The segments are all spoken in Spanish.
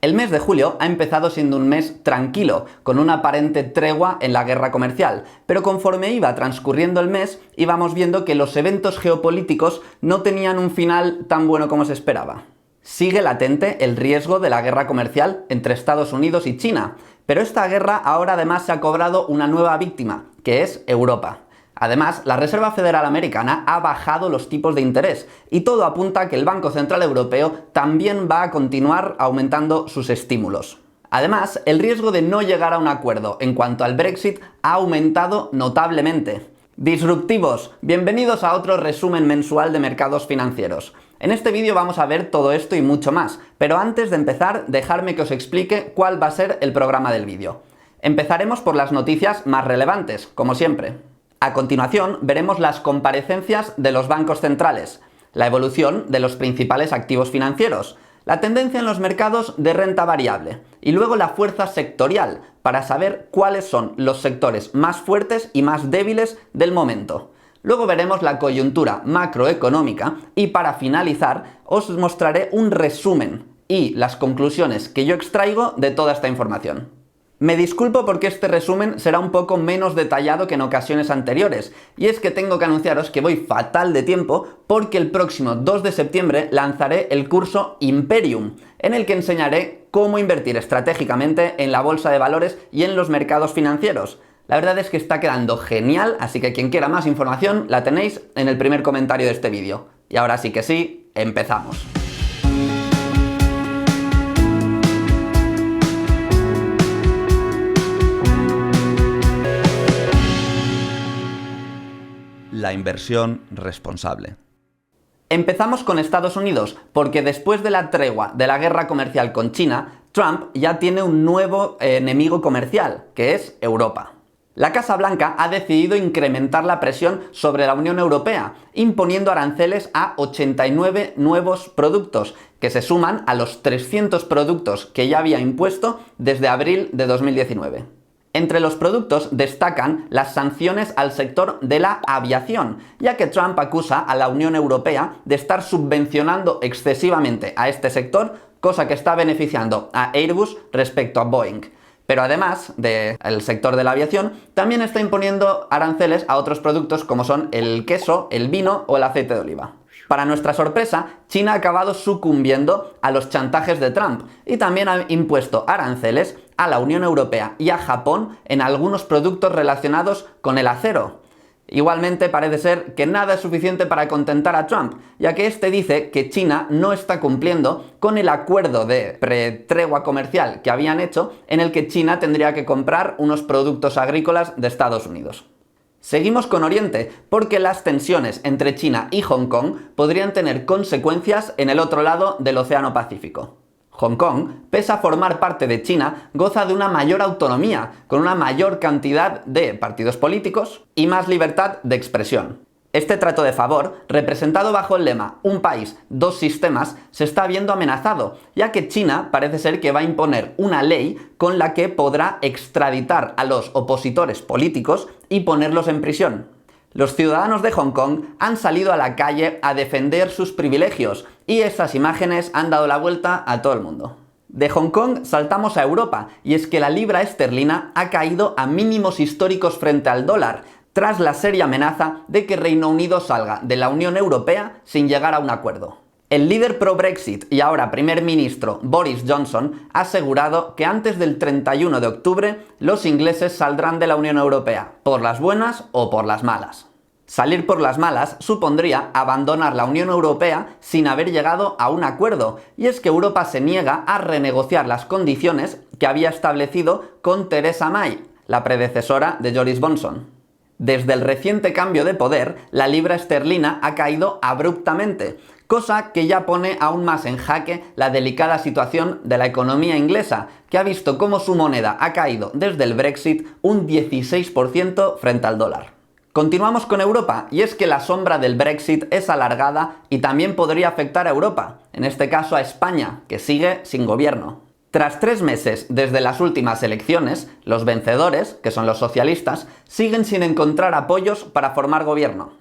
El mes de julio ha empezado siendo un mes tranquilo, con una aparente tregua en la guerra comercial, pero conforme iba transcurriendo el mes, íbamos viendo que los eventos geopolíticos no tenían un final tan bueno como se esperaba. Sigue latente el riesgo de la guerra comercial entre Estados Unidos y China, pero esta guerra ahora además se ha cobrado una nueva víctima, que es Europa. Además, la Reserva Federal Americana ha bajado los tipos de interés y todo apunta a que el Banco Central Europeo también va a continuar aumentando sus estímulos. Además, el riesgo de no llegar a un acuerdo en cuanto al Brexit ha aumentado notablemente. Disruptivos, bienvenidos a otro resumen mensual de mercados financieros. En este vídeo vamos a ver todo esto y mucho más, pero antes de empezar, dejadme que os explique cuál va a ser el programa del vídeo. Empezaremos por las noticias más relevantes, como siempre. A continuación, veremos las comparecencias de los bancos centrales, la evolución de los principales activos financieros, la tendencia en los mercados de renta variable y luego la fuerza sectorial para saber cuáles son los sectores más fuertes y más débiles del momento. Luego veremos la coyuntura macroeconómica y para finalizar os mostraré un resumen y las conclusiones que yo extraigo de toda esta información. Me disculpo porque este resumen será un poco menos detallado que en ocasiones anteriores, y es que tengo que anunciaros que voy fatal de tiempo porque el próximo 2 de septiembre lanzaré el curso Imperium, en el que enseñaré cómo invertir estratégicamente en la bolsa de valores y en los mercados financieros. La verdad es que está quedando genial, así que quien quiera más información la tenéis en el primer comentario de este vídeo. Y ahora sí que sí, empezamos. La inversión responsable. Empezamos con Estados Unidos, porque después de la tregua de la guerra comercial con China, Trump ya tiene un nuevo enemigo comercial, que es Europa. La Casa Blanca ha decidido incrementar la presión sobre la Unión Europea, imponiendo aranceles a 89 nuevos productos, que se suman a los 300 productos que ya había impuesto desde abril de 2019. Entre los productos destacan las sanciones al sector de la aviación, ya que Trump acusa a la Unión Europea de estar subvencionando excesivamente a este sector, cosa que está beneficiando a Airbus respecto a Boeing. Pero además del sector de la aviación, también está imponiendo aranceles a otros productos como son el queso, el vino o el aceite de oliva. Para nuestra sorpresa, China ha acabado sucumbiendo a los chantajes de Trump y también ha impuesto aranceles a la Unión Europea y a Japón en algunos productos relacionados con el acero. Igualmente parece ser que nada es suficiente para contentar a Trump, ya que este dice que China no está cumpliendo con el acuerdo de pre-tregua comercial que habían hecho, en el que China tendría que comprar unos productos agrícolas de Estados Unidos. Seguimos con Oriente, porque las tensiones entre China y Hong Kong podrían tener consecuencias en el otro lado del Océano Pacífico. Hong Kong, pese a formar parte de China, goza de una mayor autonomía, con una mayor cantidad de partidos políticos y más libertad de expresión. Este trato de favor, representado bajo el lema "un país, dos sistemas", se está viendo amenazado, ya que China parece ser que va a imponer una ley con la que podrá extraditar a los opositores políticos y ponerlos en prisión. Los ciudadanos de Hong Kong han salido a la calle a defender sus privilegios y estas imágenes han dado la vuelta a todo el mundo. De Hong Kong saltamos a Europa, y es que la libra esterlina ha caído a mínimos históricos frente al dólar, tras la seria amenaza de que Reino Unido salga de la Unión Europea sin llegar a un acuerdo. El líder pro-Brexit y ahora primer ministro Boris Johnson ha asegurado que antes del 31 de octubre los ingleses saldrán de la Unión Europea, por las buenas o por las malas. Salir por las malas supondría abandonar la Unión Europea sin haber llegado a un acuerdo, y es que Europa se niega a renegociar las condiciones que había establecido con Theresa May, la predecesora de Boris Johnson. Desde el reciente cambio de poder, la libra esterlina ha caído abruptamente, cosa que ya pone aún más en jaque la delicada situación de la economía inglesa, que ha visto cómo su moneda ha caído desde el Brexit un 16% frente al dólar. Continuamos con Europa, y es que la sombra del Brexit es alargada y también podría afectar a Europa, en este caso a España, que sigue sin gobierno. Tras 3 meses desde las últimas elecciones, los vencedores, que son los socialistas, siguen sin encontrar apoyos para formar gobierno.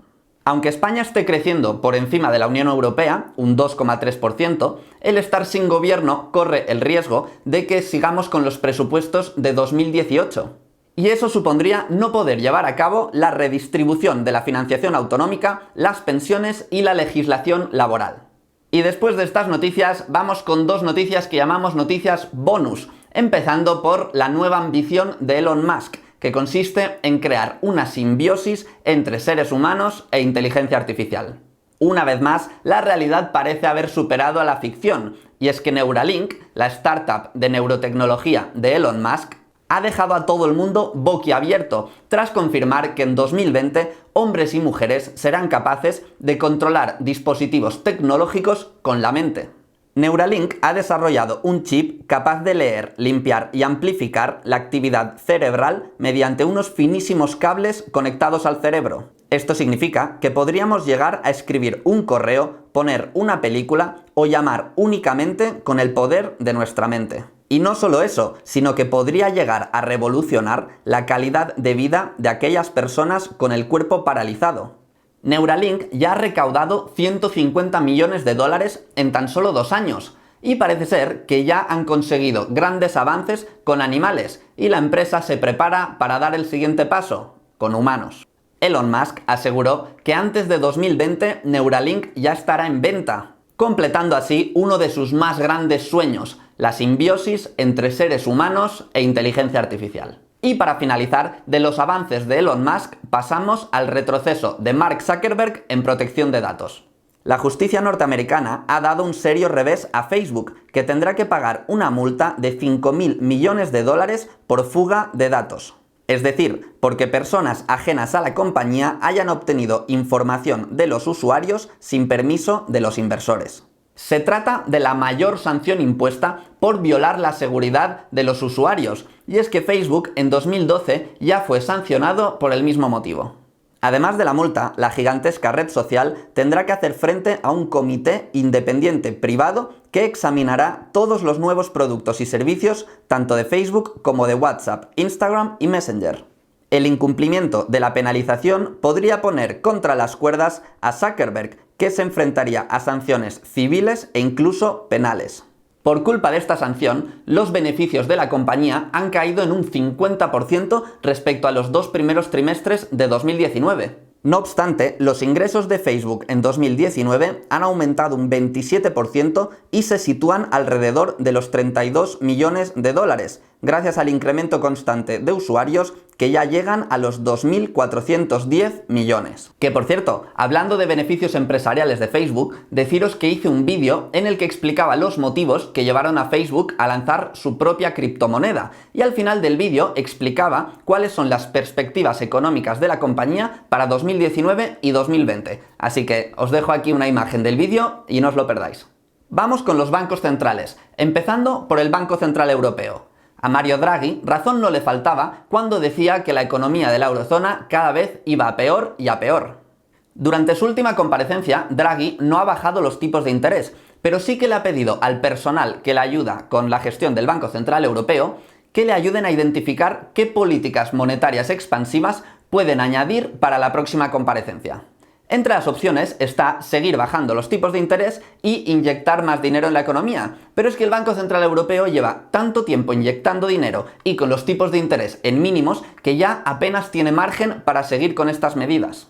Aunque España esté creciendo por encima de la Unión Europea, un 2,3%, el estar sin gobierno corre el riesgo de que sigamos con los presupuestos de 2018. Y eso supondría no poder llevar a cabo la redistribución de la financiación autonómica, las pensiones y la legislación laboral. Y después de estas noticias, vamos con dos noticias que llamamos noticias bonus, empezando por la nueva ambición de Elon Musk, que consiste en crear una simbiosis entre seres humanos e inteligencia artificial. Una vez más, la realidad parece haber superado a la ficción, y es que Neuralink, la startup de neurotecnología de Elon Musk, ha dejado a todo el mundo boquiabierto tras confirmar que en 2020 hombres y mujeres serán capaces de controlar dispositivos tecnológicos con la mente. Neuralink ha desarrollado un chip capaz de leer, limpiar y amplificar la actividad cerebral mediante unos finísimos cables conectados al cerebro. Esto significa que podríamos llegar a escribir un correo, poner una película o llamar únicamente con el poder de nuestra mente. Y no solo eso, sino que podría llegar a revolucionar la calidad de vida de aquellas personas con el cuerpo paralizado. Neuralink ya ha recaudado 150 millones de dólares en tan solo 2 años, y parece ser que ya han conseguido grandes avances con animales, y la empresa se prepara para dar el siguiente paso, con humanos. Elon Musk aseguró que antes de 2020 Neuralink ya estará en venta, completando así uno de sus más grandes sueños, la simbiosis entre seres humanos e inteligencia artificial. Y para finalizar, de los avances de Elon Musk pasamos al retroceso de Mark Zuckerberg en protección de datos. La justicia norteamericana ha dado un serio revés a Facebook, que tendrá que pagar una multa de 5.000 millones de dólares por fuga de datos. Es decir, porque personas ajenas a la compañía hayan obtenido información de los usuarios sin permiso de los inversores. Se trata de la mayor sanción impuesta por violar la seguridad de los usuarios, y es que Facebook en 2012 ya fue sancionado por el mismo motivo. Además de la multa, la gigantesca red social tendrá que hacer frente a un comité independiente privado que examinará todos los nuevos productos y servicios tanto de Facebook como de WhatsApp, Instagram y Messenger. El incumplimiento de la penalización podría poner contra las cuerdas a Zuckerberg, que se enfrentaría a sanciones civiles e incluso penales. Por culpa de esta sanción, los beneficios de la compañía han caído en un 50% respecto a los 2 primeros trimestres de 2019. No obstante, los ingresos de Facebook en 2019 han aumentado un 27% y se sitúan alrededor de los 32 millones de dólares, gracias al incremento constante de usuarios que ya llegan a los 2.410 millones. Que por cierto, hablando de beneficios empresariales de Facebook, deciros que hice un vídeo en el que explicaba los motivos que llevaron a Facebook a lanzar su propia criptomoneda, y al final del vídeo explicaba cuáles son las perspectivas económicas de la compañía para 2019 y 2020. Así que os dejo aquí una imagen del vídeo y no os lo perdáis. Vamos con los bancos centrales, empezando por el Banco Central Europeo. A Mario Draghi razón no le faltaba cuando decía que la economía de la eurozona cada vez iba a peor y a peor. Durante su última comparecencia, Draghi no ha bajado los tipos de interés, pero sí que le ha pedido al personal que le ayuda con la gestión del Banco Central Europeo que le ayuden a identificar qué políticas monetarias expansivas pueden añadir para la próxima comparecencia. Entre las opciones está seguir bajando los tipos de interés y inyectar más dinero en la economía, pero es que el Banco Central Europeo lleva tanto tiempo inyectando dinero y con los tipos de interés en mínimos que ya apenas tiene margen para seguir con estas medidas.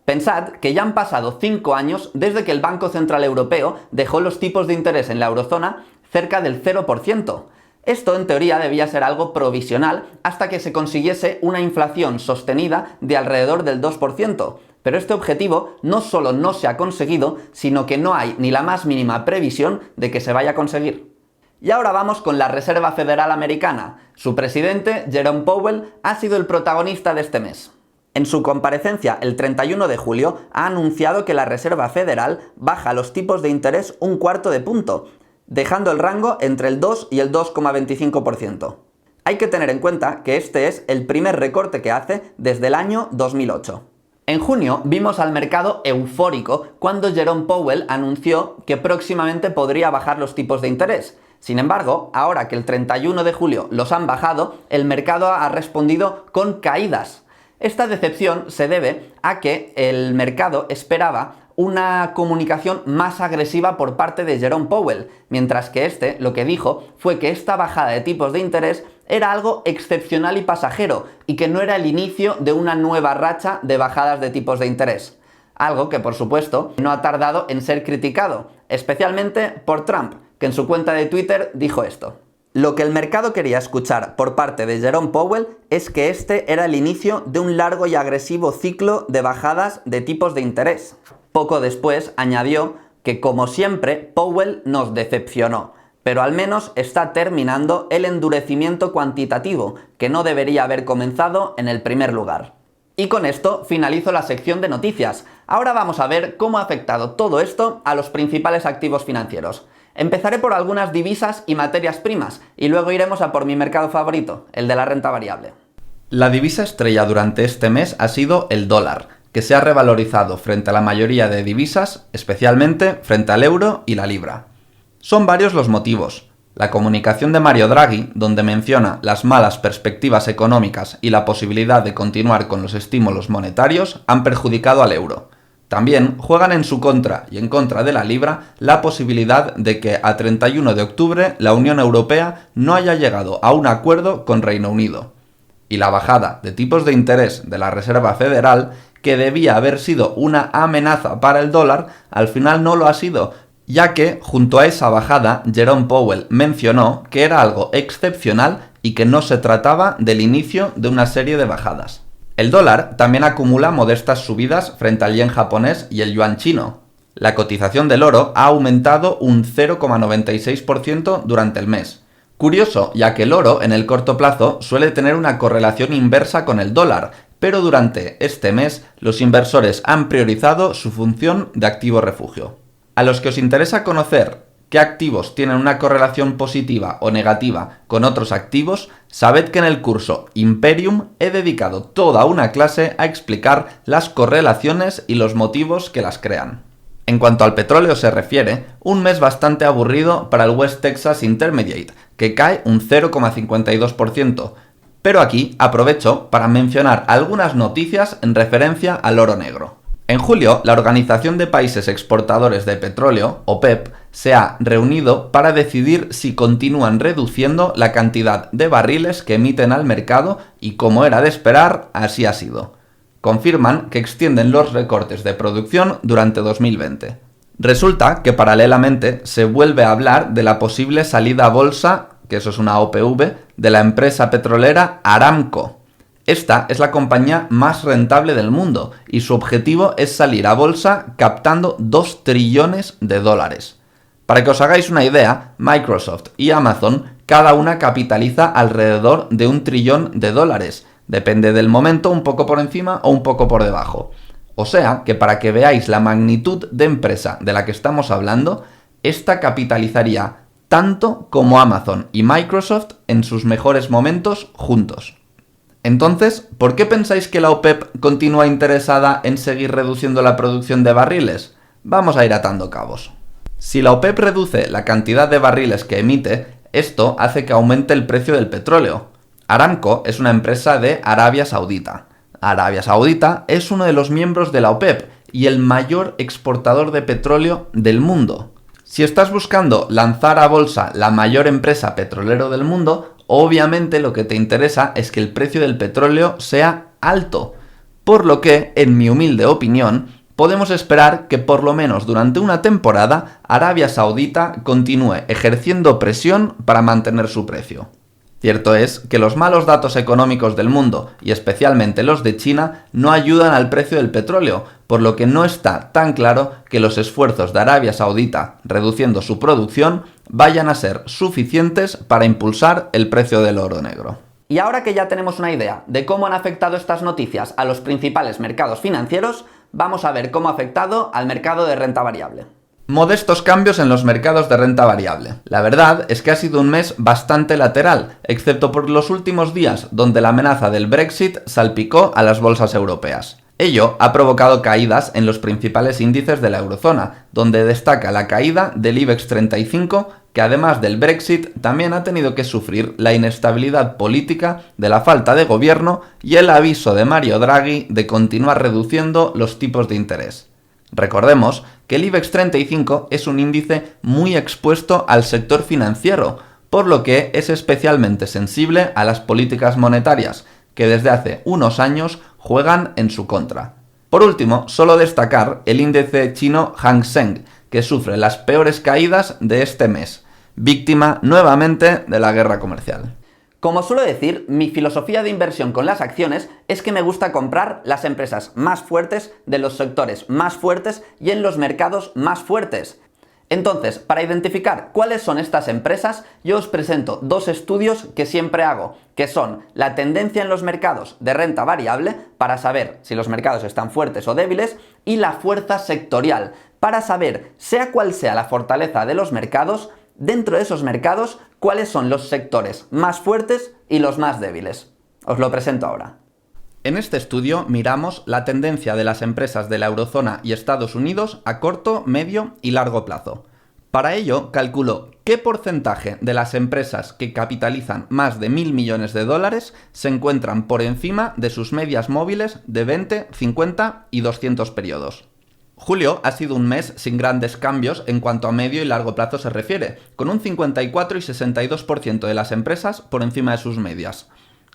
Pensad que ya han pasado 5 años desde que el Banco Central Europeo dejó los tipos de interés en la eurozona cerca del 0%. Esto en teoría debía ser algo provisional hasta que se consiguiese una inflación sostenida de alrededor del 2%. Pero este objetivo no solo no se ha conseguido, sino que no hay ni la más mínima previsión de que se vaya a conseguir. Y ahora vamos con la Reserva Federal Americana. Su presidente, Jerome Powell, ha sido el protagonista de este mes. En su comparecencia el 31 de julio ha anunciado que la Reserva Federal baja los tipos de interés 1/4 punto, dejando el rango entre el 2 y el 2,25%. Hay que tener en cuenta que este es el primer recorte que hace desde el año 2008. En junio vimos al mercado eufórico cuando Jerome Powell anunció que próximamente podría bajar los tipos de interés. Sin embargo, ahora que el 31 de julio los han bajado, el mercado ha respondido con caídas. Esta decepción se debe a que el mercado esperaba una comunicación más agresiva por parte de Jerome Powell, mientras que este lo que dijo fue que esta bajada de tipos de interés era algo excepcional y pasajero, y que no era el inicio de una nueva racha de bajadas de tipos de interés. Algo que, por supuesto, no ha tardado en ser criticado, especialmente por Trump, que en su cuenta de Twitter dijo esto. Lo que el mercado quería escuchar por parte de Jerome Powell es que este era el inicio de un largo y agresivo ciclo de bajadas de tipos de interés. Poco después añadió que, como siempre, Powell nos decepcionó, pero al menos está terminando el endurecimiento cuantitativo, que no debería haber comenzado en el primer lugar. Y con esto finalizo la sección de noticias. Ahora vamos a ver cómo ha afectado todo esto a los principales activos financieros. Empezaré por algunas divisas y materias primas, y luego iremos a por mi mercado favorito, el de la renta variable. La divisa estrella durante este mes ha sido el dólar, que se ha revalorizado frente a la mayoría de divisas, especialmente frente al euro y la libra. Son varios los motivos. La comunicación de Mario Draghi, donde menciona las malas perspectivas económicas y la posibilidad de continuar con los estímulos monetarios, han perjudicado al euro. También juegan en su contra y en contra de la libra la posibilidad de que a 31 de octubre la Unión Europea no haya llegado a un acuerdo con Reino Unido. Y la bajada de tipos de interés de la Reserva Federal, que debía haber sido una amenaza para el dólar, al final no lo ha sido, ya que junto a esa bajada Jerome Powell mencionó que era algo excepcional y que no se trataba del inicio de una serie de bajadas. El dólar también acumula modestas subidas frente al yen japonés y el yuan chino. La cotización del oro ha aumentado un 0,96% durante el mes. Curioso, ya que el oro en el corto plazo suele tener una correlación inversa con el dólar, pero durante este mes los inversores han priorizado su función de activo refugio. A los que os interesa conocer qué activos tienen una correlación positiva o negativa con otros activos, sabed que en el curso Imperium he dedicado toda una clase a explicar las correlaciones y los motivos que las crean. En cuanto al petróleo se refiere, un mes bastante aburrido para el West Texas Intermediate, que cae un 0,52%, pero aquí aprovecho para mencionar algunas noticias en referencia al oro negro. En julio, la Organización de Países Exportadores de Petróleo, OPEP, se ha reunido para decidir si continúan reduciendo la cantidad de barriles que emiten al mercado y, como era de esperar, así ha sido. Confirman que extienden los recortes de producción durante 2020. Resulta que paralelamente se vuelve a hablar de la posible salida a bolsa, que eso es una OPV, de la empresa petrolera Aramco. Esta es la compañía más rentable del mundo y su objetivo es salir a bolsa captando 2 trillones de dólares. Para que os hagáis una idea, Microsoft y Amazon cada una capitaliza alrededor de 1 trillón de dólares. Depende del momento, un poco por encima o un poco por debajo. O sea que para que veáis la magnitud de empresa de la que estamos hablando, esta capitalizaría tanto como Amazon y Microsoft en sus mejores momentos juntos. Entonces, ¿por qué pensáis que la OPEP continúa interesada en seguir reduciendo la producción de barriles? Vamos a ir atando cabos. Si la OPEP reduce la cantidad de barriles que emite, esto hace que aumente el precio del petróleo. Aramco es una empresa de Arabia Saudita. Arabia Saudita es uno de los miembros de la OPEP y el mayor exportador de petróleo del mundo. Si estás buscando lanzar a bolsa la mayor empresa petrolera del mundo, obviamente lo que te interesa es que el precio del petróleo sea alto, por lo que, en mi humilde opinión, podemos esperar que por lo menos durante una temporada Arabia Saudita continúe ejerciendo presión para mantener su precio. Cierto es que los malos datos económicos del mundo, y especialmente los de China, no ayudan al precio del petróleo, por lo que no está tan claro que los esfuerzos de Arabia Saudita reduciendo su producción vayan a ser suficientes para impulsar el precio del oro negro. Y ahora que ya tenemos una idea de cómo han afectado estas noticias a los principales mercados financieros, vamos a ver cómo ha afectado al mercado de renta variable. Modestos cambios en los mercados de renta variable. La verdad es que ha sido un mes bastante lateral, excepto por los últimos días, donde la amenaza del Brexit salpicó a las bolsas europeas. Ello ha provocado caídas en los principales índices de la eurozona, donde destaca la caída del IBEX 35, que además del Brexit también ha tenido que sufrir la inestabilidad política de la falta de gobierno y el aviso de Mario Draghi de continuar reduciendo los tipos de interés. Recordemos que el IBEX 35 es un índice muy expuesto al sector financiero, por lo que es especialmente sensible a las políticas monetarias, que desde hace unos años juegan en su contra. Por último, solo destacar el índice chino Hang Seng, que sufre las peores caídas de este mes, víctima nuevamente de la guerra comercial. Como suelo decir, mi filosofía de inversión con las acciones es que me gusta comprar las empresas más fuertes de los sectores más fuertes y en los mercados más fuertes. Entonces, para identificar cuáles son estas empresas, yo os presento dos estudios que siempre hago, que son la tendencia en los mercados de renta variable, para saber si los mercados están fuertes o débiles, y la fuerza sectorial, para saber, sea cual sea la fortaleza de los mercados, dentro de esos mercados, cuáles son los sectores más fuertes y los más débiles. Os lo presento ahora. En este estudio miramos la tendencia de las empresas de la eurozona y Estados Unidos a corto, medio y largo plazo. Para ello, calculo qué porcentaje de las empresas que capitalizan más de 1.000 millones de dólares se encuentran por encima de sus medias móviles de 20, 50 y 200 periodos. Julio ha sido un mes sin grandes cambios en cuanto a medio y largo plazo se refiere, con un 54 y 62% de las empresas por encima de sus medias,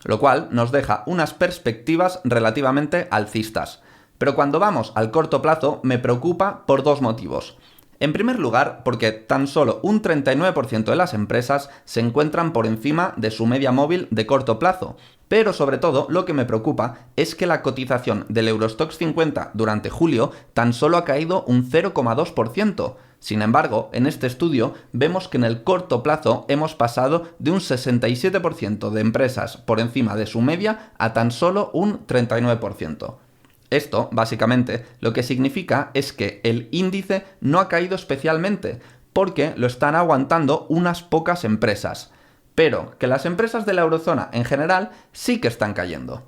lo cual nos deja unas perspectivas relativamente alcistas. Pero cuando vamos al corto plazo me preocupa por dos motivos. En primer lugar, porque tan solo un 39% de las empresas se encuentran por encima de su media móvil de corto plazo. Pero sobre todo, lo que me preocupa es que la cotización del Eurostoxx 50 durante julio tan solo ha caído un 0,2%. Sin embargo, en este estudio vemos que en el corto plazo hemos pasado de un 67% de empresas por encima de su media a tan solo un 39%. Esto, básicamente, lo que significa es que el índice no ha caído especialmente, porque lo están aguantando unas pocas empresas, pero que las empresas de la eurozona en general sí que están cayendo.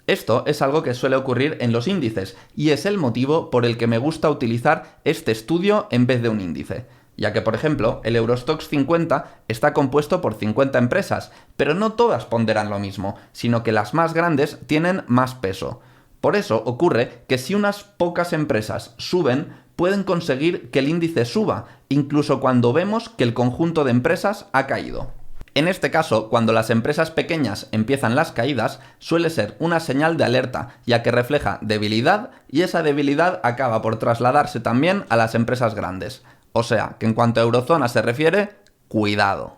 Esto es algo que suele ocurrir en los índices, y es el motivo por el que me gusta utilizar este estudio en vez de un índice, ya que, por ejemplo, el Eurostoxx 50 está compuesto por 50 empresas, pero no todas ponderan lo mismo, sino que las más grandes tienen más peso. Por eso ocurre que si unas pocas empresas suben, pueden conseguir que el índice suba, incluso cuando vemos que el conjunto de empresas ha caído. En este caso, cuando las empresas pequeñas empiezan las caídas, suele ser una señal de alerta, ya que refleja debilidad y esa debilidad acaba por trasladarse también a las empresas grandes. O sea, que en cuanto a eurozona se refiere, cuidado.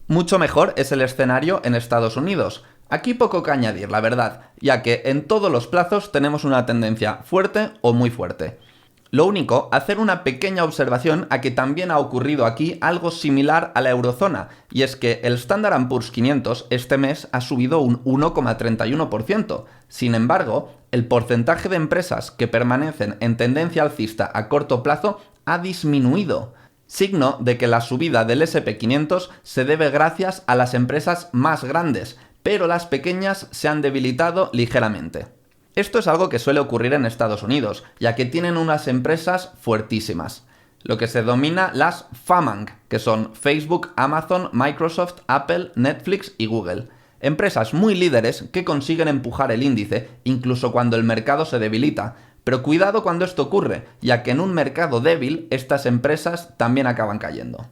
Mucho mejor es el escenario en Estados Unidos. Aquí poco que añadir, la verdad, ya que en todos los plazos tenemos una tendencia fuerte o muy fuerte. Lo único, hacer una pequeña observación a que también ha ocurrido aquí algo similar a la eurozona, y es que el Standard & Poor's 500 este mes ha subido un 1,31%. Sin embargo, el porcentaje de empresas que permanecen en tendencia alcista a corto plazo ha disminuido, signo de que la subida del S&P 500 se debe gracias a las empresas más grandes, pero las pequeñas se han debilitado ligeramente. Esto es algo que suele ocurrir en Estados Unidos, ya que tienen unas empresas fuertísimas, lo que se denomina las FAMANG, que son Facebook, Amazon, Microsoft, Apple, Netflix y Google. Empresas muy líderes que consiguen empujar el índice, incluso cuando el mercado se debilita. Pero cuidado cuando esto ocurre, ya que en un mercado débil, estas empresas también acaban cayendo.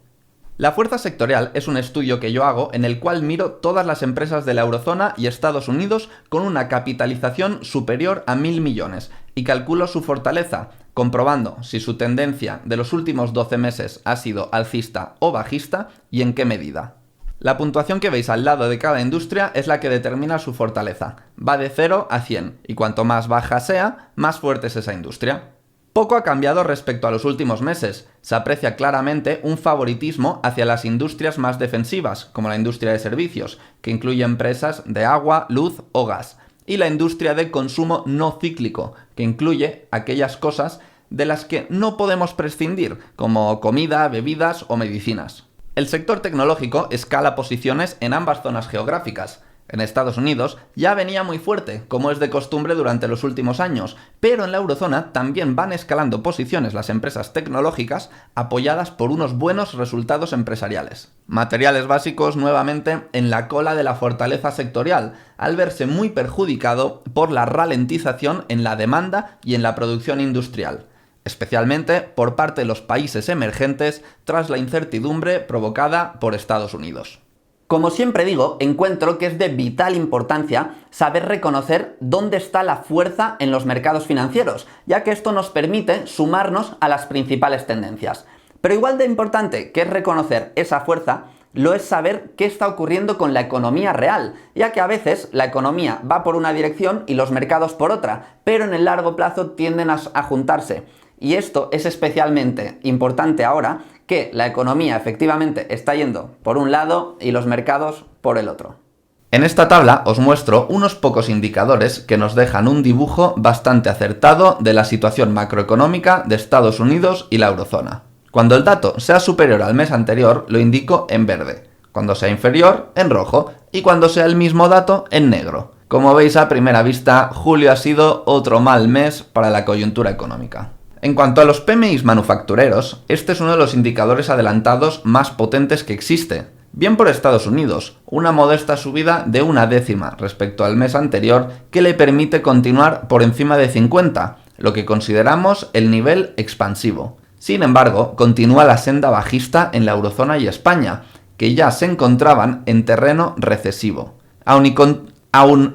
La fuerza sectorial es un estudio que yo hago en el cual miro todas las empresas de la eurozona y Estados Unidos con una capitalización superior a 1.000 millones y calculo su fortaleza, comprobando si su tendencia de los últimos 12 meses ha sido alcista o bajista y en qué medida. La puntuación que veis al lado de cada industria es la que determina su fortaleza. Va de 0 a 100 y cuanto más baja sea, más fuerte es esa industria. Poco ha cambiado respecto a los últimos meses. Se aprecia claramente un favoritismo hacia las industrias más defensivas, como la industria de servicios, que incluye empresas de agua, luz o gas, y la industria de consumo no cíclico, que incluye aquellas cosas de las que no podemos prescindir, como comida, bebidas o medicinas. El sector tecnológico escala posiciones en ambas zonas geográficas. En Estados Unidos ya venía muy fuerte, como es de costumbre durante los últimos años, pero en la eurozona también van escalando posiciones las empresas tecnológicas apoyadas por unos buenos resultados empresariales. Materiales básicos nuevamente en la cola de la fortaleza sectorial, al verse muy perjudicado por la ralentización en la demanda y en la producción industrial. especialmente por parte de los países emergentes tras la incertidumbre provocada por Estados Unidos. Como siempre digo, encuentro que es de vital importancia saber reconocer dónde está la fuerza en los mercados financieros, ya que esto nos permite sumarnos a las principales tendencias. Pero igual de importante que es reconocer esa fuerza, lo es saber qué está ocurriendo con la economía real, ya que a veces la economía va por una dirección y los mercados por otra, pero en el largo plazo tienden a juntarse. Y esto es especialmente importante ahora que la economía efectivamente está yendo por un lado y los mercados por el otro. En esta tabla os muestro unos pocos indicadores que nos dejan un dibujo bastante acertado de la situación macroeconómica de Estados Unidos y la eurozona. Cuando el dato sea superior al mes anterior, lo indico en verde, cuando sea inferior, en rojo, y cuando sea el mismo dato, en negro. Como veis a primera vista, julio ha sido otro mal mes para la coyuntura económica. En cuanto a los PMIs manufactureros, este es uno de los indicadores adelantados más potentes que existe. Bien por Estados Unidos, una modesta subida de 0,1 respecto al mes anterior que le permite continuar por encima de 50, lo que consideramos el nivel expansivo. Sin embargo, continúa la senda bajista en la eurozona y España, que ya se encontraban en terreno recesivo. Aún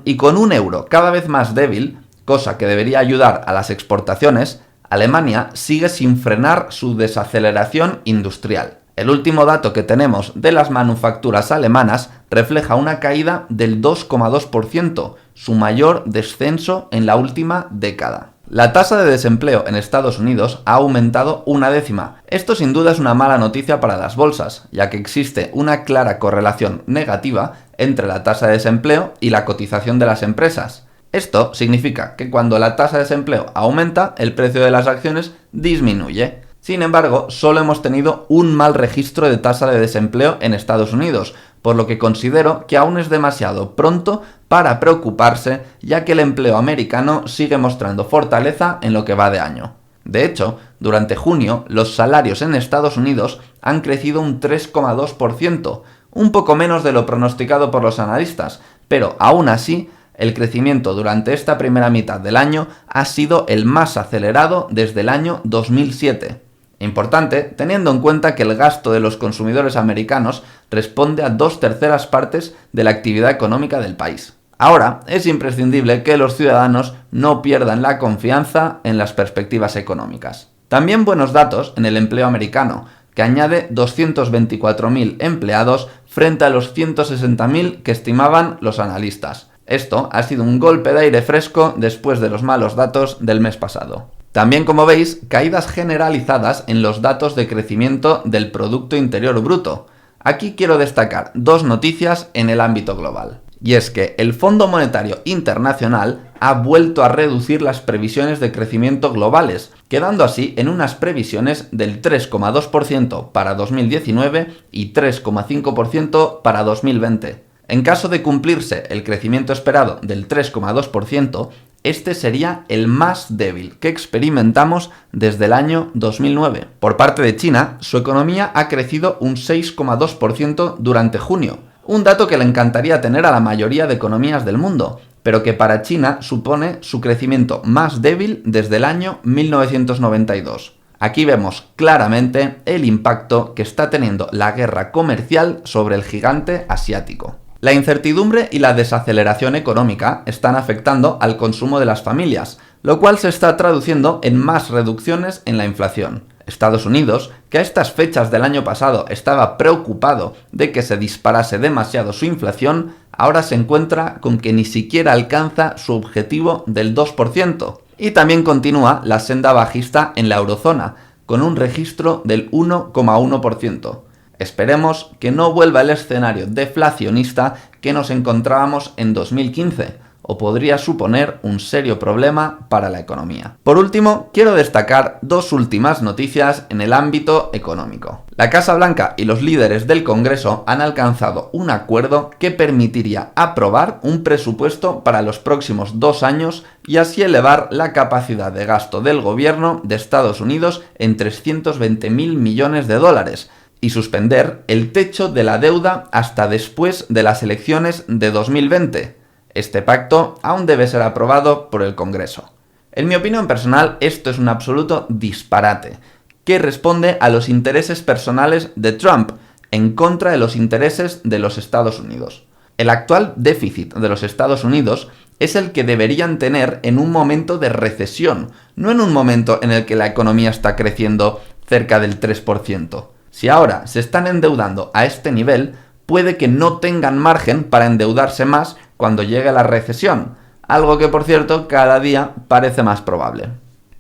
y con un euro cada vez más débil, cosa que debería ayudar a las exportaciones, Alemania sigue sin frenar su desaceleración industrial. El último dato que tenemos de las manufacturas alemanas refleja una caída del 2,2%, su mayor descenso en la última década. La tasa de desempleo en Estados Unidos ha aumentado 0,1. Esto sin duda es una mala noticia para las bolsas, ya que existe una clara correlación negativa entre la tasa de desempleo y la cotización de las empresas. Esto significa que cuando la tasa de desempleo aumenta, el precio de las acciones disminuye. Sin embargo, solo hemos tenido un mal registro de tasa de desempleo en Estados Unidos, por lo que considero que aún es demasiado pronto para preocuparse, ya que el empleo americano sigue mostrando fortaleza en lo que va de año. De hecho, durante junio, los salarios en Estados Unidos han crecido un 3,2%, un poco menos de lo pronosticado por los analistas, pero aún así, el crecimiento durante esta primera mitad del año ha sido el más acelerado desde el año 2007. Importante, teniendo en cuenta que el gasto de los consumidores americanos responde a 2/3 partes de la actividad económica del país. Ahora, es imprescindible que los ciudadanos no pierdan la confianza en las perspectivas económicas. También buenos datos en el empleo americano, que añade 224.000 empleados frente a los 160.000 que estimaban los analistas. Esto ha sido un golpe de aire fresco después de los malos datos del mes pasado. También, como veis, caídas generalizadas en los datos de crecimiento del Producto Interior Bruto. Aquí quiero destacar dos noticias en el ámbito global. Y es que el Fondo Monetario Internacional ha vuelto a reducir las previsiones de crecimiento globales, quedando así en unas previsiones del 3,2% para 2019 y 3,5% para 2020. En caso de cumplirse el crecimiento esperado del 3,2%, este sería el más débil que experimentamos desde el año 2009. Por parte de China, su economía ha crecido un 6,2% durante junio, un dato que le encantaría tener a la mayoría de economías del mundo, pero que para China supone su crecimiento más débil desde el año 1992. Aquí vemos claramente el impacto que está teniendo la guerra comercial sobre el gigante asiático. La incertidumbre y la desaceleración económica están afectando al consumo de las familias, lo cual se está traduciendo en más reducciones en la inflación. Estados Unidos, que a estas fechas del año pasado estaba preocupado de que se disparase demasiado su inflación, ahora se encuentra con que ni siquiera alcanza su objetivo del 2%. Y también continúa la senda bajista en la eurozona, con un registro del 1,1%. Esperemos que no vuelva el escenario deflacionista que nos encontrábamos en 2015, o podría suponer un serio problema para la economía. Por último, quiero destacar dos últimas noticias en el ámbito económico. La Casa Blanca y los líderes del Congreso han alcanzado un acuerdo que permitiría aprobar un presupuesto para los próximos 2 años y así elevar la capacidad de gasto del gobierno de Estados Unidos en 320.000 millones de dólares, y suspender el techo de la deuda hasta después de las elecciones de 2020. Este pacto aún debe ser aprobado por el Congreso. En mi opinión personal, esto es un absoluto disparate, que responde a los intereses personales de Trump, en contra de los intereses de los Estados Unidos. El actual déficit de los Estados Unidos es el que deberían tener en un momento de recesión, no en un momento en el que la economía está creciendo cerca del 3%. Si ahora se están endeudando a este nivel, puede que no tengan margen para endeudarse más cuando llegue la recesión, algo que por cierto cada día parece más probable.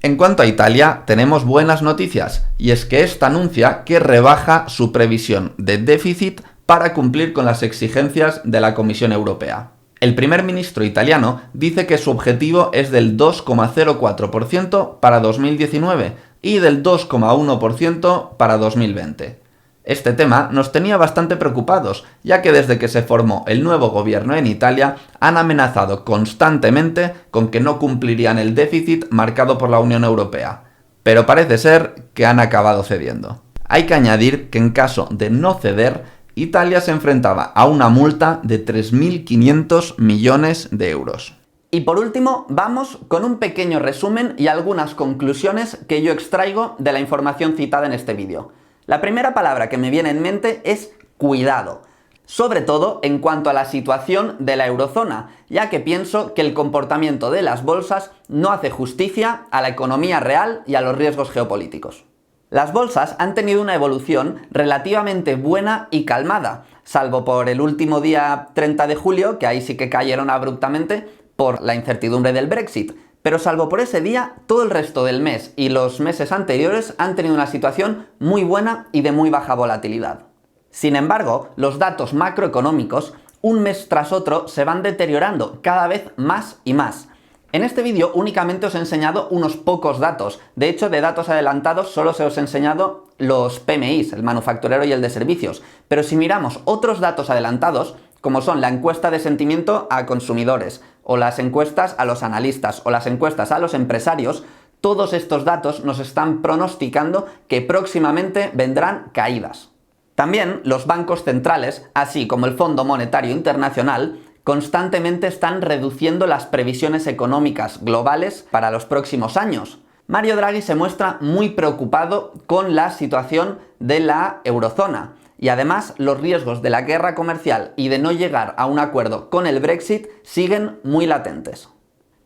En cuanto a Italia, tenemos buenas noticias, y es que esta anuncia que rebaja su previsión de déficit para cumplir con las exigencias de la Comisión Europea. El primer ministro italiano dice que su objetivo es del 2,04% para 2019 y del 2,1% para 2020. Este tema nos tenía bastante preocupados, ya que desde que se formó el nuevo gobierno en Italia han amenazado constantemente con que no cumplirían el déficit marcado por la Unión Europea. Pero parece ser que han acabado cediendo. Hay que añadir que en caso de no ceder, Italia se enfrentaba a una multa de 3.500 millones de euros. Y por último, vamos con un pequeño resumen y algunas conclusiones que yo extraigo de la información citada en este vídeo. La primera palabra que me viene en mente es cuidado, sobre todo en cuanto a la situación de la eurozona, ya que pienso que el comportamiento de las bolsas no hace justicia a la economía real y a los riesgos geopolíticos. Las bolsas han tenido una evolución relativamente buena y calmada, salvo por el último día 30 de julio, que ahí sí que cayeron abruptamente por la incertidumbre del Brexit. Pero salvo por ese día, todo el resto del mes y los meses anteriores han tenido una situación muy buena y de muy baja volatilidad. Sin embargo, los datos macroeconómicos, un mes tras otro, se van deteriorando cada vez más y más. En este vídeo únicamente os he enseñado unos pocos datos. De hecho, de datos adelantados solo se os he enseñado los PMIs, el manufacturero y el de servicios. Pero si miramos otros datos adelantados, como son la encuesta de sentimiento a consumidores, o las encuestas a los analistas, o las encuestas a los empresarios, todos estos datos nos están pronosticando que próximamente vendrán caídas. También los bancos centrales, así como el Fondo Monetario Internacional, constantemente están reduciendo las previsiones económicas globales para los próximos años. Mario Draghi se muestra muy preocupado con la situación de la eurozona. Y además, los riesgos de la guerra comercial y de no llegar a un acuerdo con el Brexit siguen muy latentes.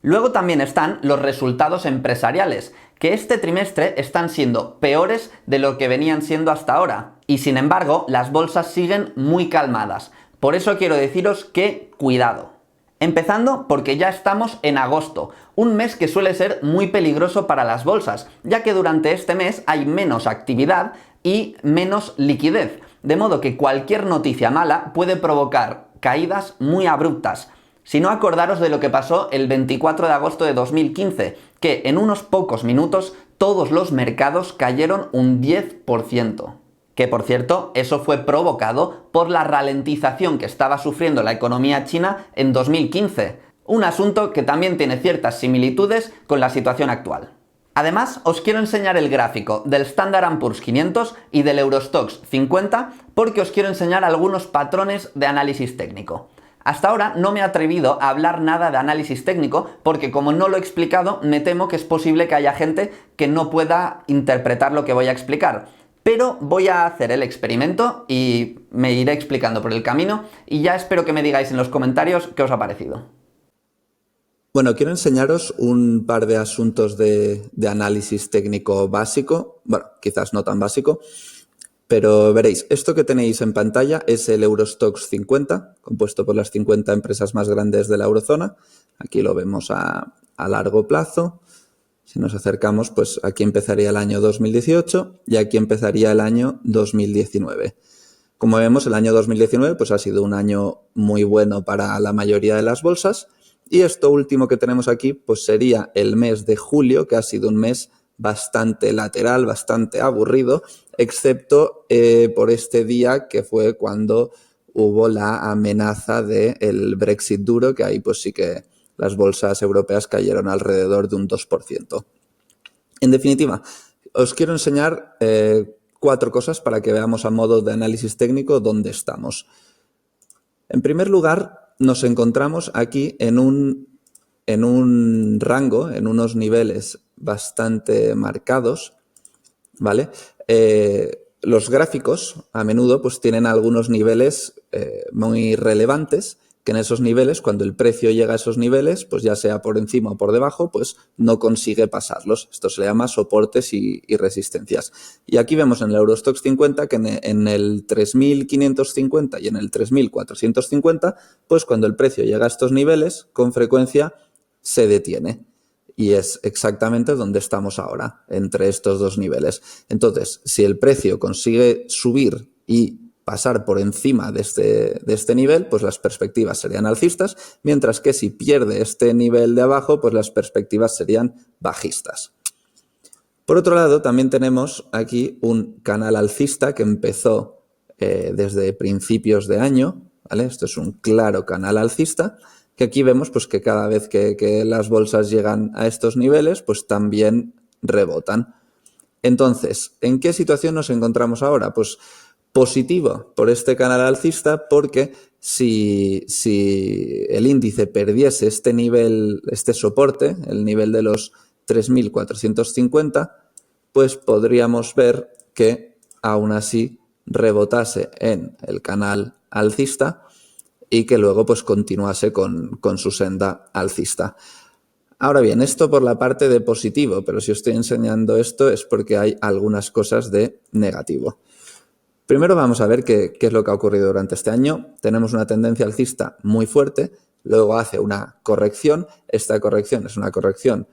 Luego también están los resultados empresariales, que este trimestre están siendo peores de lo que venían siendo hasta ahora. Y sin embargo, las bolsas siguen muy calmadas. Por eso quiero deciros que cuidado. Empezando porque ya estamos en agosto, un mes que suele ser muy peligroso para las bolsas, ya que durante este mes hay menos actividad y menos liquidez. De modo que cualquier noticia mala puede provocar caídas muy abruptas. Si no, acordaros de lo que pasó el 24 de agosto de 2015, que en unos pocos minutos todos los mercados cayeron un 10%. Que por cierto, eso fue provocado por la ralentización que estaba sufriendo la economía china en 2015. Un asunto que también tiene ciertas similitudes con la situación actual. Además, os quiero enseñar el gráfico del Standard & Poor's 500 y del Eurostoxx 50 porque os quiero enseñar algunos patrones de análisis técnico. Hasta ahora no me he atrevido a hablar nada de análisis técnico porque como no lo he explicado, me temo que es posible que haya gente que no pueda interpretar lo que voy a explicar. Pero voy a hacer el experimento y me iré explicando por el camino y ya espero que me digáis en los comentarios qué os ha parecido. Bueno, quiero enseñaros un par de asuntos de análisis técnico básico, bueno, quizás no tan básico, pero veréis, esto que tenéis en pantalla es el Eurostoxx 50, compuesto por las 50 empresas más grandes de la eurozona. Aquí lo vemos a largo plazo. Si nos acercamos, pues aquí empezaría el año 2018 y aquí empezaría el año 2019. Como vemos, el año 2019 pues ha sido un año muy bueno para la mayoría de las bolsas. Y esto último que tenemos aquí pues sería el mes de julio, que ha sido un mes bastante lateral, bastante aburrido, excepto por este día que fue cuando hubo la amenaza del Brexit duro, que ahí pues sí que las bolsas europeas cayeron alrededor de un 2%. En definitiva, os quiero enseñar 4 cosas para que veamos a modo de análisis técnico dónde estamos. En primer lugar, nos encontramos aquí en en un rango, en unos niveles bastante marcados, ¿vale? Los gráficos a menudo pues tienen algunos niveles muy relevantes, que en esos niveles, cuando el precio llega a esos niveles, pues ya sea por encima o por debajo, pues no consigue pasarlos. Esto se le llama soportes y resistencias. Y aquí vemos en el Eurostoxx 50 que en el 3.550 y en el 3.450, pues cuando el precio llega a estos niveles, con frecuencia se detiene. Y es exactamente donde estamos ahora, entre estos dos niveles. Entonces, si el precio consigue subir y pasar por encima de este nivel, pues las perspectivas serían alcistas, mientras que si pierde este nivel de abajo, pues las perspectivas serían bajistas. Por otro lado, también tenemos aquí un canal alcista que empezó desde principios de año, ¿vale? Esto es un claro canal alcista, que aquí vemos pues, que cada vez que las bolsas llegan a estos niveles, pues también rebotan. Entonces, ¿en qué situación nos encontramos ahora? Pues positivo por este canal alcista, porque si el índice perdiese este nivel, este soporte, el nivel de los 3.450, pues podríamos ver que aún así rebotase en el canal alcista y que luego pues continuase con su senda alcista. Ahora bien, esto por la parte de positivo, pero si os estoy enseñando esto es porque hay algunas cosas de negativo. Primero vamos a ver qué es lo que ha ocurrido durante este año. Tenemos una tendencia alcista muy fuerte, luego hace una corrección. Esta corrección es una corrección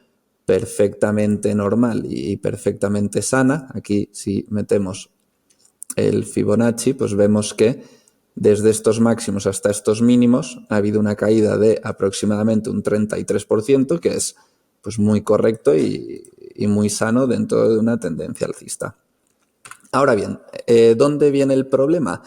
perfectamente normal y perfectamente sana. Aquí si metemos el Fibonacci, pues vemos que desde estos máximos hasta estos mínimos ha habido una caída de aproximadamente un 33%, que es pues muy correcto y muy sano dentro de una tendencia alcista. Ahora bien, ¿dónde viene el problema?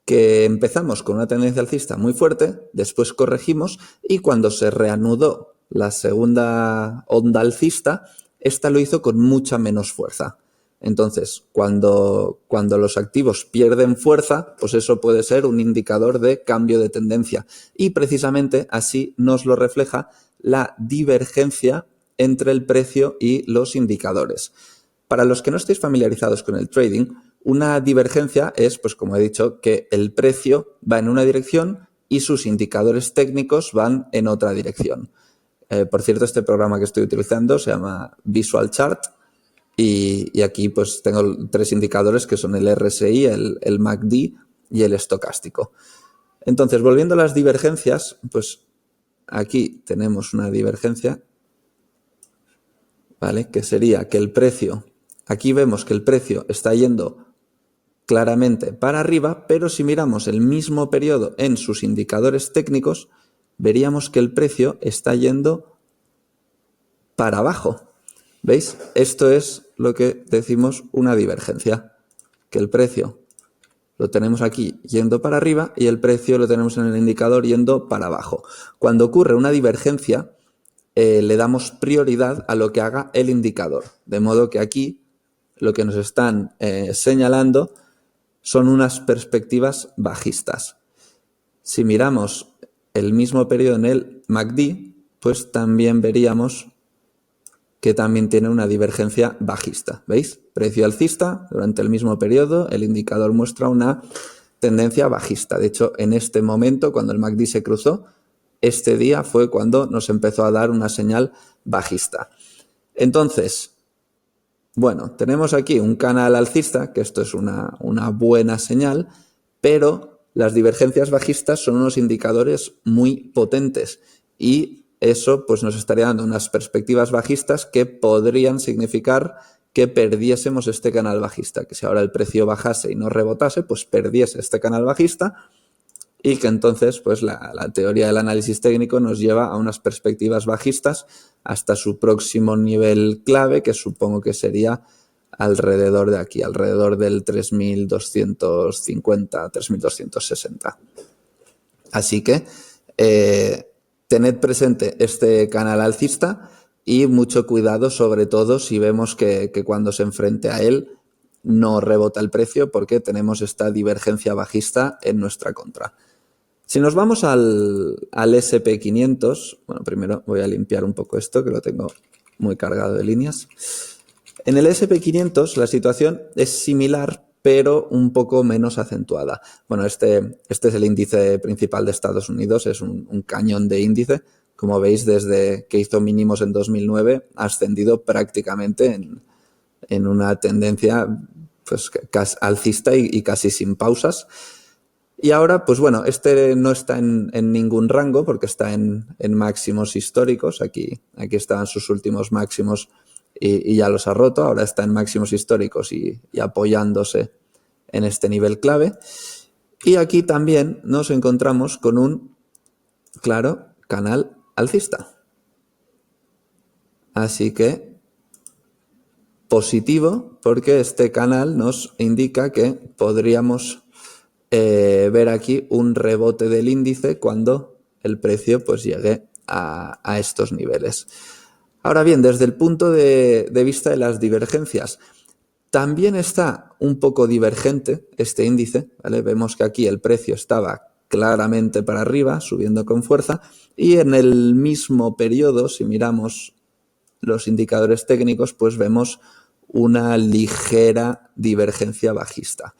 Que empezamos con una tendencia alcista muy fuerte, después corregimos y cuando se reanudó la segunda onda alcista, esta lo hizo con mucha menos fuerza. Entonces, cuando los activos pierden fuerza, pues eso puede ser un indicador de cambio de tendencia. Y precisamente así nos lo refleja la divergencia entre el precio y los indicadores. Para los que no estéis familiarizados con el trading, una divergencia es, pues como he dicho, que el precio va en una dirección y sus indicadores técnicos van en otra dirección. Por cierto, este programa que estoy utilizando se llama Visual Chart y aquí pues tengo 3 indicadores que son el RSI, el MACD y el estocástico. Entonces, volviendo a las divergencias, pues aquí tenemos una divergencia, ¿vale? Que sería que el precio, aquí vemos que el precio está yendo claramente para arriba, pero si miramos el mismo periodo en sus indicadores técnicos, veríamos que el precio está yendo para abajo. ¿Veis? Esto es lo que decimos una divergencia, que el precio lo tenemos aquí yendo para arriba y el precio lo tenemos en el indicador yendo para abajo. Cuando ocurre una divergencia, le damos prioridad a lo que haga el indicador, de modo que aquí lo que nos están señalando son unas perspectivas bajistas. Si miramos el mismo periodo en el MACD, pues también veríamos que también tiene una divergencia bajista. ¿Veis? Precio alcista durante el mismo periodo, el indicador muestra una tendencia bajista. De hecho, en este momento, cuando el MACD se cruzó, este día fue cuando nos empezó a dar una señal bajista. Entonces, bueno, tenemos aquí un canal alcista, que esto es una buena señal, pero las divergencias bajistas son unos indicadores muy potentes y eso pues nos estaría dando unas perspectivas bajistas que podrían significar que perdiésemos este canal bajista, que si ahora el precio bajase y no rebotase, pues perdiese este canal bajista y que entonces pues la teoría del análisis técnico nos lleva a unas perspectivas bajistas hasta su próximo nivel clave, que supongo que sería alrededor de aquí, alrededor del 3.250, 3.260. Así que tened presente este canal alcista y mucho cuidado, sobre todo si vemos que cuando se enfrente a él no rebota el precio porque tenemos esta divergencia bajista en nuestra contra. Si nos vamos al SP500, bueno, primero voy a limpiar un poco esto, que lo tengo muy cargado de líneas. En el SP500 la situación es similar, pero un poco menos acentuada. Bueno, este es el índice principal de Estados Unidos, es un cañón de índice. Como veis, desde que hizo mínimos en 2009, ha ascendido prácticamente en una tendencia pues, alcista y casi sin pausas. Y ahora, pues bueno, este no está en ningún rango porque está en máximos históricos. Aquí estaban sus últimos máximos y ya los ha roto. Ahora está en máximos históricos y apoyándose en este nivel clave. Y aquí también nos encontramos con un, claro, canal alcista. Así que positivo, porque este canal nos indica que podríamos ver aquí un rebote del índice cuando el precio pues llegue a estos niveles. Ahora bien, desde el punto de vista de las divergencias, también está un poco divergente este índice, ¿vale? Vemos que aquí el precio estaba claramente para arriba, subiendo con fuerza, y en el mismo periodo, si miramos los indicadores técnicos, pues vemos una ligera divergencia bajista.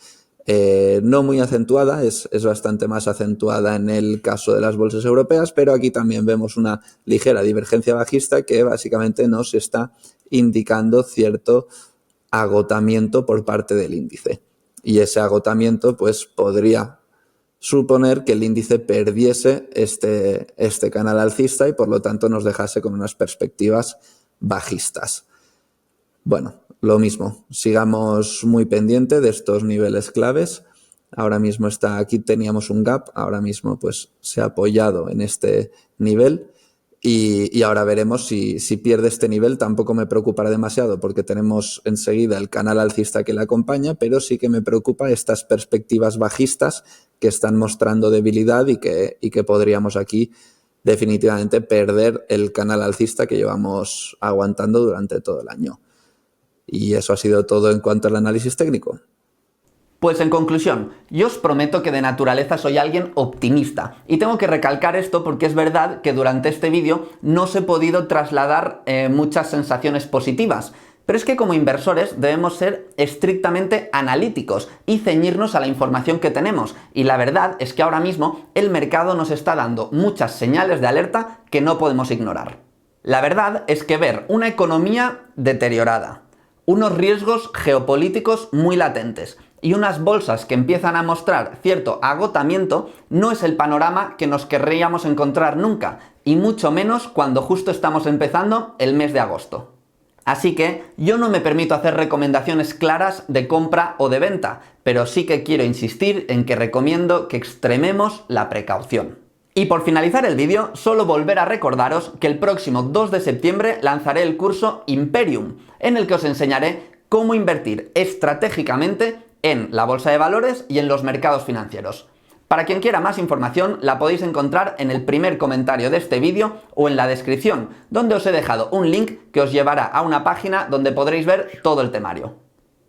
No muy acentuada, es bastante más acentuada en el caso de las bolsas europeas, pero aquí también vemos una ligera divergencia bajista que básicamente nos está indicando cierto agotamiento por parte del índice. Y ese agotamiento pues podría suponer que el índice perdiese este canal alcista y por lo tanto nos dejase con unas perspectivas bajistas. Bueno, lo mismo, sigamos muy pendiente de estos niveles claves. Ahora mismo aquí teníamos un gap, ahora mismo pues se ha apoyado en este nivel y ahora veremos si pierde este nivel. Tampoco me preocupará demasiado porque tenemos enseguida el canal alcista que le acompaña, pero sí que me preocupa estas perspectivas bajistas que están mostrando debilidad y que podríamos aquí definitivamente perder el canal alcista que llevamos aguantando durante todo el año. Y eso ha sido todo en cuanto al análisis técnico. Pues en conclusión, yo os prometo que de naturaleza soy alguien optimista. Y tengo que recalcar esto porque es verdad que durante este vídeo no os he podido trasladar muchas sensaciones positivas. Pero es que como inversores debemos ser estrictamente analíticos y ceñirnos a la información que tenemos. Y la verdad es que ahora mismo el mercado nos está dando muchas señales de alerta que no podemos ignorar. La verdad es que ver una economía deteriorada, unos riesgos geopolíticos muy latentes y unas bolsas que empiezan a mostrar cierto agotamiento no es el panorama que nos querríamos encontrar nunca, y mucho menos cuando justo estamos empezando el mes de agosto. Así que yo no me permito hacer recomendaciones claras de compra o de venta, pero sí que quiero insistir en que recomiendo que extrememos la precaución. Y por finalizar el vídeo, solo volver a recordaros que el próximo 2 de septiembre lanzaré el curso Imperium, en el que os enseñaré cómo invertir estratégicamente en la bolsa de valores y en los mercados financieros. Para quien quiera más información, la podéis encontrar en el primer comentario de este vídeo o en la descripción, donde os he dejado un link que os llevará a una página donde podréis ver todo el temario.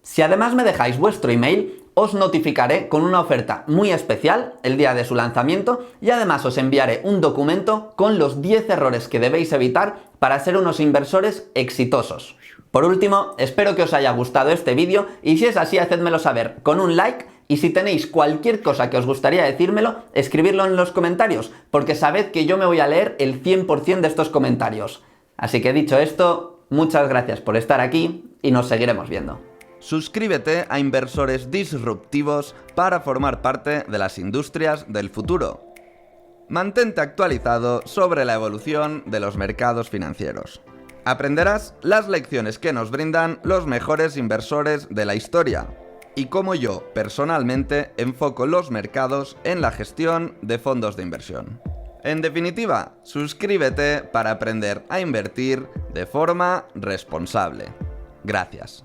Si además me dejáis vuestro email, os notificaré con una oferta muy especial el día de su lanzamiento y además os enviaré un documento con los 10 errores que debéis evitar para ser unos inversores exitosos. Por último, espero que os haya gustado este vídeo y si es así, hacedmelo saber con un like, y si tenéis cualquier cosa que os gustaría decírmelo, escribidlo en los comentarios, porque sabed que yo me voy a leer el 100% de estos comentarios. Así que dicho esto, muchas gracias por estar aquí y nos seguiremos viendo. Suscríbete a Inversores Disruptivos para formar parte de las industrias del futuro. Mantente actualizado sobre la evolución de los mercados financieros. Aprenderás las lecciones que nos brindan los mejores inversores de la historia y cómo yo, personalmente, enfoco los mercados en la gestión de fondos de inversión. En definitiva, suscríbete para aprender a invertir de forma responsable. Gracias.